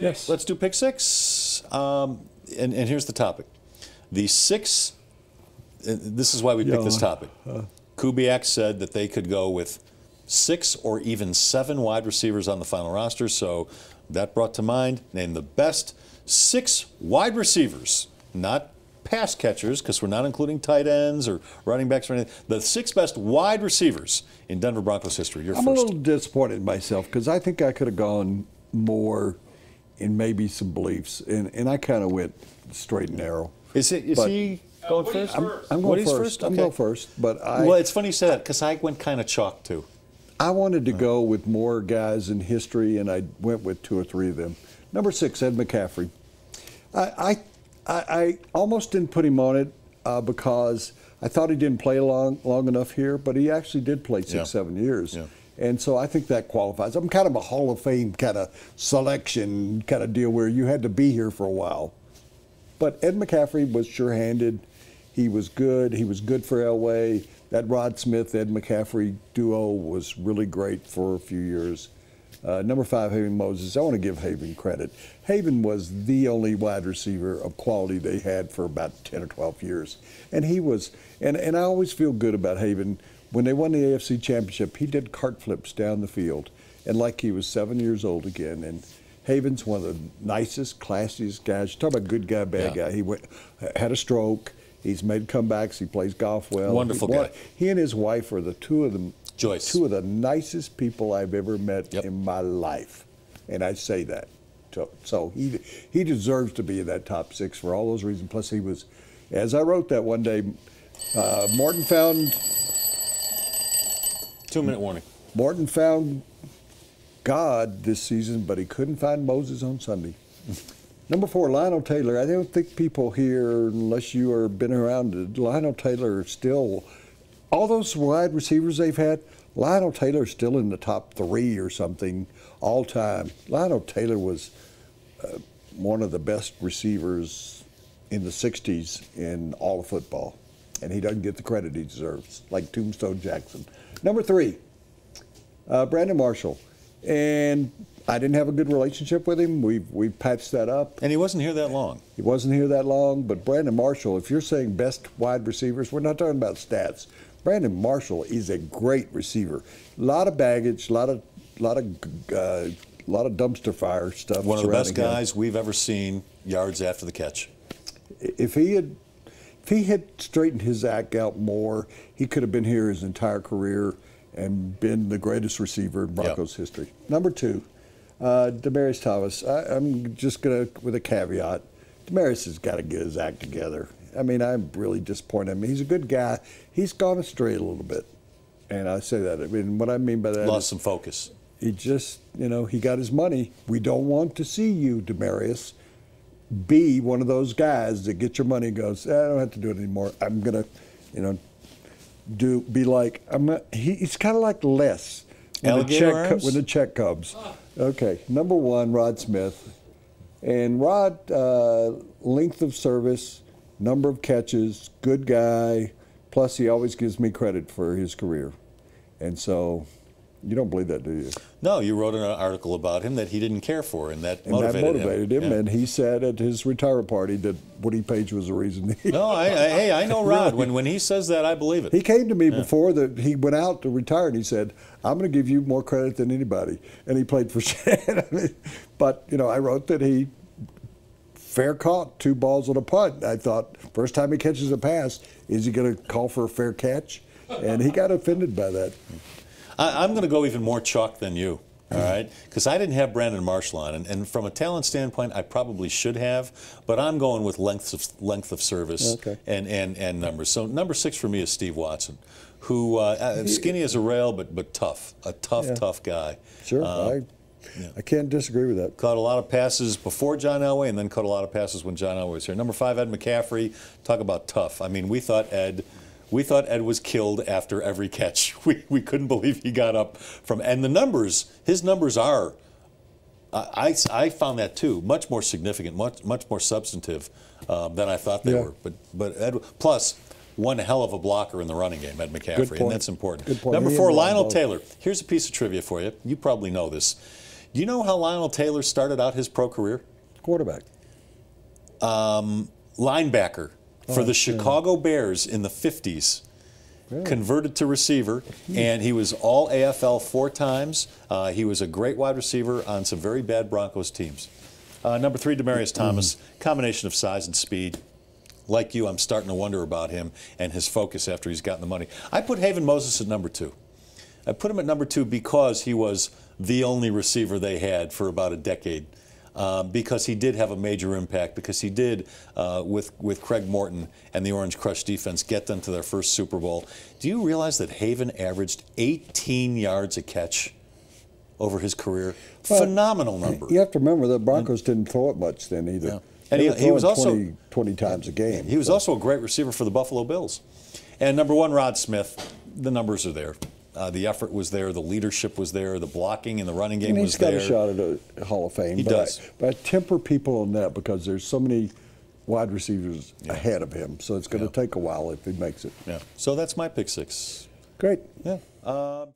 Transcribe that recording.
Yes. Let's do pick six. And here's the topic. The six, this is why we picked this topic. Kubiak said that they could go with 6 or even 7 wide receivers on the final roster, so that brought to mind, name the best 6 wide receivers, not pass catchers, because we're not including tight ends or running backs or anything. The 6 best wide receivers in Denver Broncos history. You're I'm first. a little disappointed in myself because I think I could have gone more in maybe some beliefs, and I kind of went straight and narrow. Is he going first? I'm going first. I'm going first, but well, it's funny you say that because I went kind of chalk too. I wanted to go with more guys in history, and I went with 2 or 3 of them. Number 6, Ed McCaffrey. I almost didn't put him on it because I thought he didn't play long enough here, but he actually did play 6-7 years. Yeah. And so I think that qualifies. I'm kind of a Hall of Fame kind of selection kind of deal where you had to be here for a while. But Ed McCaffrey was sure-handed. He was good. He was good for Elway. That Rod Smith, Ed McCaffrey duo was really great for a few years. Number 5, Haven Moses. I want to give Haven credit. Haven was the only wide receiver of quality they had for about 10 or 12 years. And he was, and I always feel good about Haven. When they won the AFC Championship, he did cart flips down the field, and like he was 7 years old again. And Haven's one of the nicest, classiest guys. You talk about good guy, bad guy. He had a stroke. He's made comebacks. He plays golf well. Wonderful guy. He and his wife are the two of the nicest people I've ever met in my life, and I say that. So he deserves to be in that top 6 for all those reasons. Plus, he was, as I wrote that one day, Morton found. 2-minute warning. Morton found God this season, but he couldn't find Moses on Sunday. Number 4, Lionel Taylor. I don't think people here, unless you have been around, Lionel Taylor is still, all those wide receivers they've had, Lionel Taylor's still in the top 3 or something all time. Lionel Taylor was one of the best receivers in the 60s in all of football, and he doesn't get the credit he deserves, like Tombstone Jackson. Number 3, Brandon Marshall. And I didn't have a good relationship with him. We've patched that up. And he wasn't here that long. He wasn't here that long, but Brandon Marshall, if you're saying best wide receivers, we're not talking about stats. Brandon Marshall is a great receiver. A lot of baggage, a lot of dumpster fire stuff. One of the best guys we've ever seen yards after the catch. If he had straightened his act out more, he could have been here his entire career and been the greatest receiver in Broncos history. Number 2, Demaryius Thomas. I'm just going to, with a caveat, Demaryius has got to get his act together. I mean, I'm really disappointed. I mean, he's a good guy. He's gone astray a little bit. And I say that. I mean, what I mean by that lost some focus. He just, he got his money. We don't want to see you, Demaryius, be one of those guys that get your money and goes, I don't have to do it anymore. I'm going to, be like, he's kind of like Les when the check comes. Okay, number 1, Rod Smith. And Rod, length of service, number of catches, good guy, plus he always gives me credit for his career. And so, you don't believe that, do you? No, you wrote an article about him that he didn't care for, and that motivated him. And he said at his retirement party that Woody Paige was the reason. No, I know Rod. When he says that, I believe it. He came to me before he went out to retire, and he said, I'm going to give you more credit than anybody. And he played for Shannon. But, I wrote that he fair caught 2 balls on a punt. I thought, first time he catches a pass, is he going to call for a fair catch? And he got offended by that. I'm going to go even more chalk than you, all right? Because I didn't have Brandon Marshall on, and from a talent standpoint, I probably should have, but I'm going with length of service and numbers. So number 6 for me is Steve Watson, who skinny as a rail, but tough, a tough guy. Sure, I can't disagree with that. Caught a lot of passes before John Elway, and then caught a lot of passes when John Elway was here. Number 5, Ed McCaffrey. Talk about tough. I mean, we thought Ed was killed after every catch. We couldn't believe he got up from, and his numbers are, I found that too, much more significant, much more substantive than I thought they were. But Ed, plus one hell of a blocker in the running game, Ed McCaffrey, and that's important. Good point. Number 4, Lionel Taylor. Here's a piece of trivia for you. You probably know this. Do you know how Lionel Taylor started out his pro career? Quarterback. Linebacker for the Chicago Bears in the 50s. Really? Converted to receiver, and he was all AFL 4 times. He was a great wide receiver on some very bad Broncos teams. Number 3, Demaryius Thomas, combination of size and speed. Like you, I'm starting to wonder about him and his focus after he's gotten the money. I put Haven Moses at number 2. I put him at number 2 because he was the only receiver they had for about a decade. Because he did have a major impact, because he did, with Craig Morton and the Orange Crush defense, get them to their first Super Bowl. Do you realize that Haven averaged 18 yards a catch over his career? Well, phenomenal number. You have to remember the Broncos didn't throw it much then either. Yeah. And he was also 20 times a game. He was also a great receiver for the Buffalo Bills. And number 1, Rod Smith. The numbers are there. The effort was there, the leadership was there, the blocking and the running game was there. He's got a shot at a Hall of Fame. He does. But I temper people on that because there's so many wide receivers ahead of him, so it's going to take a while if he makes it. Yeah. So that's my pick 6. Great. Yeah.